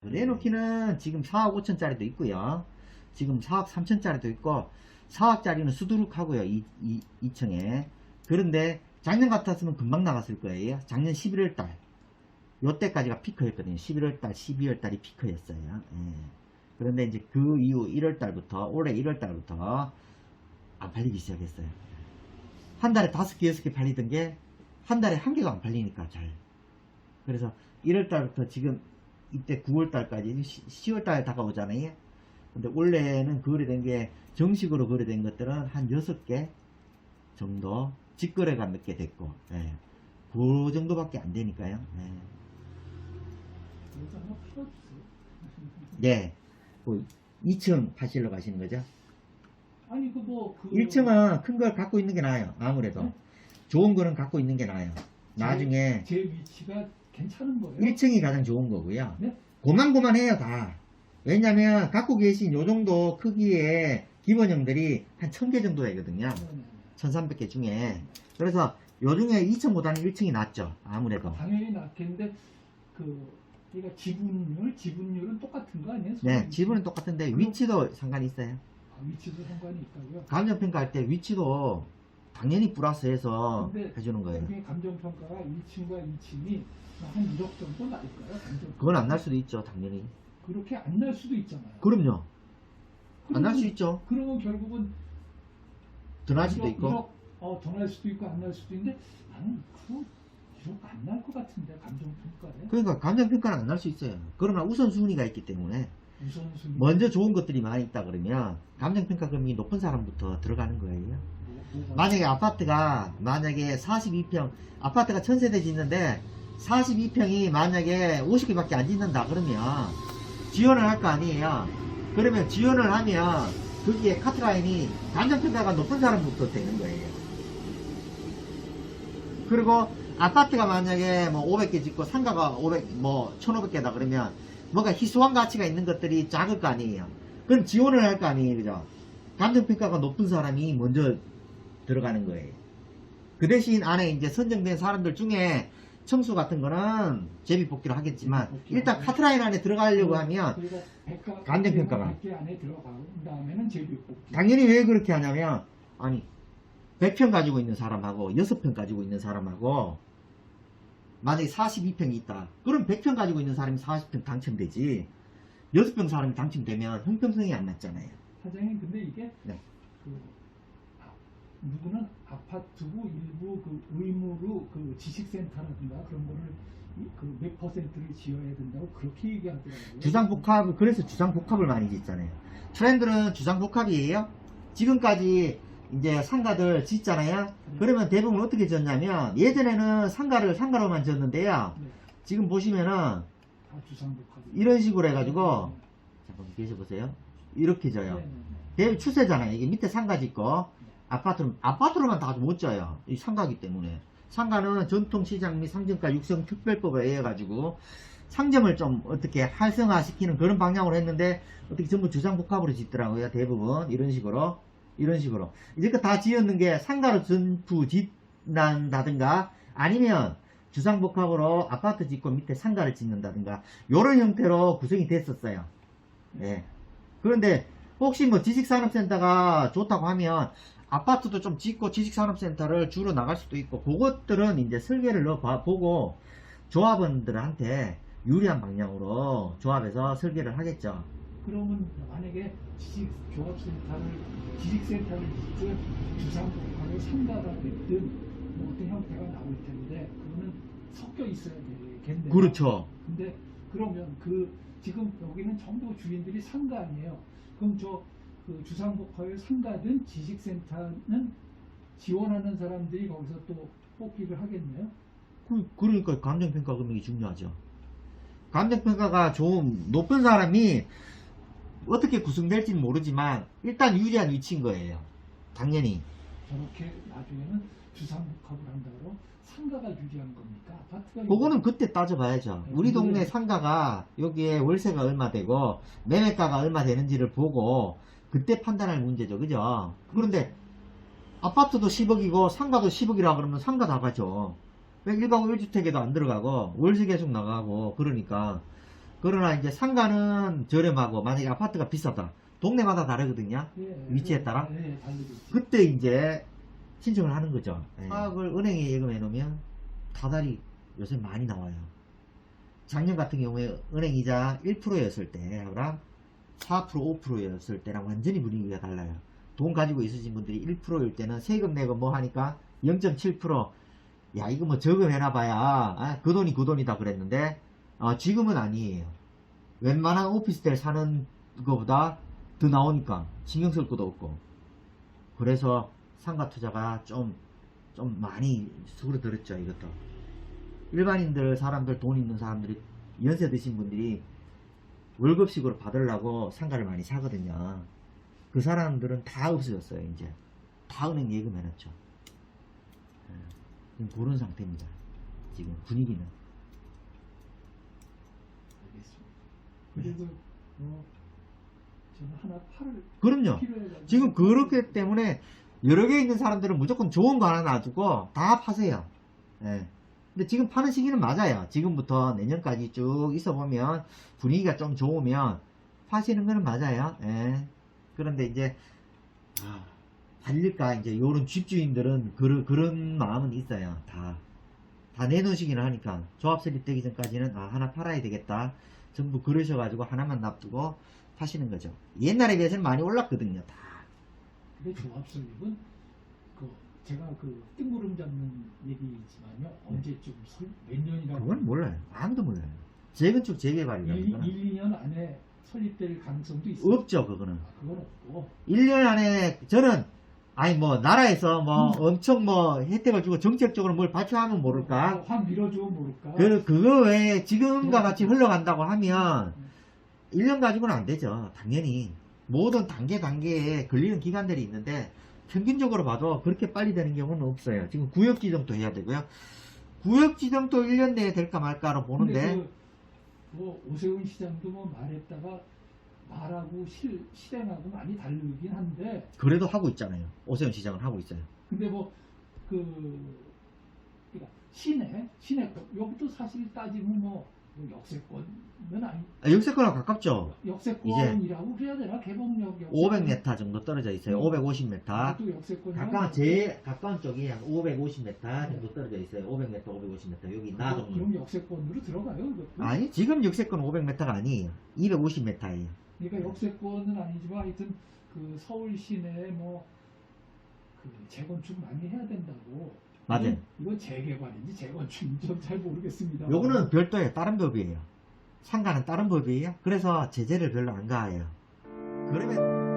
레노키는 지금 4억 5천짜리도 있고요. 지금 4억 3천짜리도 있고 4억짜리는 수두룩하고요. 2층에. 그런데 작년 같았으면 금방 나갔을 거예요. 작년 11월달 요때까지가 피크였거든요. 11월달 12월달이 피크였어요. 예. 그런데 이제 그 이후 1월달부터 올해 1월달부터 안 팔리기 시작했어요. 한 달에 5개 6개 팔리던 게 한 달에 한 개도 안 팔리니까 잘. 그래서 1월달부터 지금 이때 9월달까지 10월달에 다가오잖아요. 근데 원래는 거래된 게 정식으로 거래된 것들은 한 6개 정도, 직거래가 몇 개 됐고, 예. 그 정도밖에 안 되니까요. 예. 네. 뭐 2층 파실러 가시는 거죠? 아니 그 1층은 큰 걸 갖고 있는 게 나아요. 아무래도 네? 좋은 거는 갖고 있는 게 나아요. 나중에 제 위치가 괜찮은 거예요. 1층이 가장 좋은 거고요. 네? 고만고만해요 다. 왜냐면 갖고 계신 요 정도 크기의 기본형들이 한 1000개 정도 되거든요. 네네. 1300개 중에. 그래서 요 중에 2층보다는 1층이 낫죠. 아무래도. 당연히 낫겠는데 그러니까 지분율은 똑같은 거 아니에요? 네, 지분은 똑같은데 위치도 상관이 있어요. 위치도 상관이 있다고요? 감정평가할 때 위치도 당연히 플러스해서 근데 해주는 거예요. 여기 감정평가가 1층과 2층이 한 1억 정도 날까요? 감정평가? 그건 안 날 수도 있죠, 당연히. 그렇게 안 날 수도 있잖아요. 그럼요. 안 날 수 있죠. 그러면 결국은 더 날 수도 있고. 1억, 더 날 수도 있고 안 날 수도 있는데 나는 1억 안 날 것 같은데 감정평가에. 그러니까 감정평가는 안 날 수 있어요. 그러나 우선순위가 있기 때문에 우선순위. 먼저 좋은 것들이 많이 있다 그러면 감정평가 금액이 높은 사람부터 들어가는 거예요. 만약에 아파트가 만약에 42평 아파트가 1000세대 짓는데 42평이 만약에 50개밖에 안 짓는다 그러면 지원을 할 거 아니에요. 그러면 지원을 하면 거기에 카트라인이 감정평가가 높은 사람부터 되는 거예요. 그리고 아파트가 만약에 뭐 500개 짓고 상가가 1500개다 그러면 뭔가 희소한 가치가 있는 것들이 작을 거 아니에요. 그럼 지원을 할 거 아니에요. 그죠? 감정평가가 높은 사람이 먼저 들어가는 거예요. 그 대신 안에 이제 선정된 사람들 중에 청수 같은 거는 제비뽑기를 하겠지만 일단 카트라인 안에 들어가려고 하면 감정평가가 100개 안에 들어가고 다음에는 제비뽑기. 당연히 왜 그렇게 하냐면 아니 100평 가지고 있는 사람하고 6평 가지고 있는 사람하고 만약에 42평이 있다. 그럼 100평 가지고 있는 사람이 40평 당첨되지. 6평 사람이 당첨되면 형평성이 안 맞잖아요. 사장님 근데 이게 네. 누구는 아파트고 일부 의무로 지식센터라든가 그런 거를 몇 퍼센트를 지어야 된다고 그렇게 얘기하더라고요. 주상복합, 그래서 주상복합을 많이 짓잖아요. 트렌드는 주상복합이에요. 지금까지 이제 상가들 짓잖아요. 그러면 대부분 어떻게 짓냐면 예전에는 상가로만 짓는데요. 네. 지금 보시면은 다 주상복합. 이런 식으로 해가지고 잠깐만 계셔보세요. 이렇게 져요. 네. 대부 추세잖아요. 이게 밑에 상가 짓고 아파트로만 다 못 져요. 이 상가기 때문에. 상가는 전통시장 및 상점가 육성 특별법에 의해 가지고 상점을 좀 어떻게 활성화시키는 그런 방향으로 했는데 어떻게 전부 주상복합으로 짓더라고요. 대부분 이런 식으로 이렇게 다 지었는 게 상가로 전부 짓는다든가 아니면 주상복합으로 아파트 짓고 밑에 상가를 짓는다든가 요런 형태로 구성이 됐었어요. 예. 그런데 혹시 뭐 지식산업센터가 좋다고 하면 아파트도 좀 짓고 지식산업센터를 주로 나갈 수도 있고 그것들은 이제 설계를 보고 조합원들한테 유리한 방향으로 조합해서 설계를 하겠죠. 그러면 만약에 지식센터를 짓든 주상복합을 상가가 됐든 뭐 어떤 형태가 나올 텐데 그거는 섞여 있어야 되겠네요. 그렇죠. 근데 그러면 지금 여기는 전부 주인들이 상가 아니에요. 그럼 주상복합의 상가든 지식센터는 지원하는 사람들이 거기서 또 뽑기를 하겠네요. 그러니까 감정평가 금액이 중요하죠. 감정평가가 좀 높은 사람이 어떻게 구성될지는 모르지만 일단 유리한 위치인 거예요. 당연히. 저렇게 나중에는 주상복합을 한다고 상가가 유리한 겁니까? 아파트가 그거는 그때 따져봐야죠. 우리 동네 상가가 여기에 월세가 얼마 되고 매매가가 얼마 되는지를 보고 그때 판단할 문제죠. 그죠? 그런데 아파트도 10억이고 상가도 10억이라 그러면 상가 나가죠. 1가구 1주택에도 안 들어가고 월세 계속 나가고 그러니까 그러나 이제 상가는 저렴하고 만약에 아파트가 비싸다. 동네마다 다르거든요. 예, 위치에 따라. 예, 다르겠지. 그때 이제 신청을 하는 거죠. 화학을 은행에 예금해 놓으면 다달이 요새 많이 나와요. 작년 같은 경우에 은행 이자 1%였을 때랑 4%, 5%였을 때랑 완전히 분위기가 달라요. 돈 가지고 있으신 분들이 1%일 때는 세금 내고 뭐 하니까 0.7%. 야, 이거 뭐 저금해놔봐야 그 돈이 그 돈이다 그랬는데 지금은 아니에요. 웬만한 오피스텔 사는 거보다 더 나오니까 신경 쓸 것도 없고. 그래서 상가 투자가 좀 많이 수그러들었죠. 이것도 일반인들 사람들 돈 있는 사람들이 연세 드신 분들이 월급식으로 받으려고 상가를 많이 사거든요. 그 사람들은 다 없어졌어요. 이제 다 은행 예금해놨죠. 그런 상태입니다. 지금 분위기는. 알겠습니다. 그래도 저는 하나 팔을 그럼요. 필요해가지고 지금 그렇기 때문에 여러 개 있는 사람들은 무조건 좋은 거 하나 놔두고 다 파세요. 예. 근데 지금 파는 시기는 맞아요. 지금부터 내년까지 쭉 있어 보면 분위기가 좀 좋으면 파시는 거는 맞아요. 예. 그런데 이제 팔릴까 이제 요런 집주인들은 그런 마음은 있어요. 다 내놓으시기는 하니까 조합 설립되기 전까지는 하나 팔아야 되겠다. 전부 그러셔가지고 하나만 놔두고 파시는 거죠. 옛날에 비해서는 많이 올랐거든요. 다. 근데 조합 설립은 제가 뜬구름 잡는 얘기지만요. 언제쯤 몇 년이라고 그건 몰라요. 아무도 몰라요. 재건축 재개발이라는 거는 1, 2년 안에 설립될 가능성도 있어요. 없죠. 그거는 그건 없고 1년 안에 저는 나라에서 엄청 혜택을 주고 정책적으로 뭘 발표하면 모를까. 확 밀어주면 모를까. 그거 외에 지금과 같이 흘러간다고 하면 1년 가지고는 안 되죠. 당연히 모든 단계에 걸리는 기간들이 있는데 평균적으로 봐도 그렇게 빨리 되는 경우는 없어요. 지금 구역 지정도 해야 되고요. 구역 지정도 1년 내에 될까 말까로 보는데 오세훈 시장도 말했다가 말하고 실행하고 많이 다르긴 한데 그래도 하고 있잖아요. 오세훈 시장은 하고 있어요. 근데 그러니까 시내 여기도 사실 따지면 역세권은 아니. 역세권하고 가깝죠. 역세권이라고 그래야 되나? 개봉역 500m 정도 떨어져 있어요. 550m. 또 역세권. 제일 가까운 쪽이 한 550m 정도 떨어져 있어요. 500m, 550m. 여기 나동. 그럼 역세권으로 들어가요, 이것도? 아니, 지금 역세권 500m가 아니에요. 250m예요. 그러니까 역세권은 아니지만 하여튼 서울 시내에 재건축 많이 해야 된다고. 맞아요. 이건 재개발인지 재건축인지 잘 모르겠습니다. 요거는 별도예요. 다른 법이에요. 상가는 다른 법이에요. 그래서 제재를 별로 안 가해요. 그러면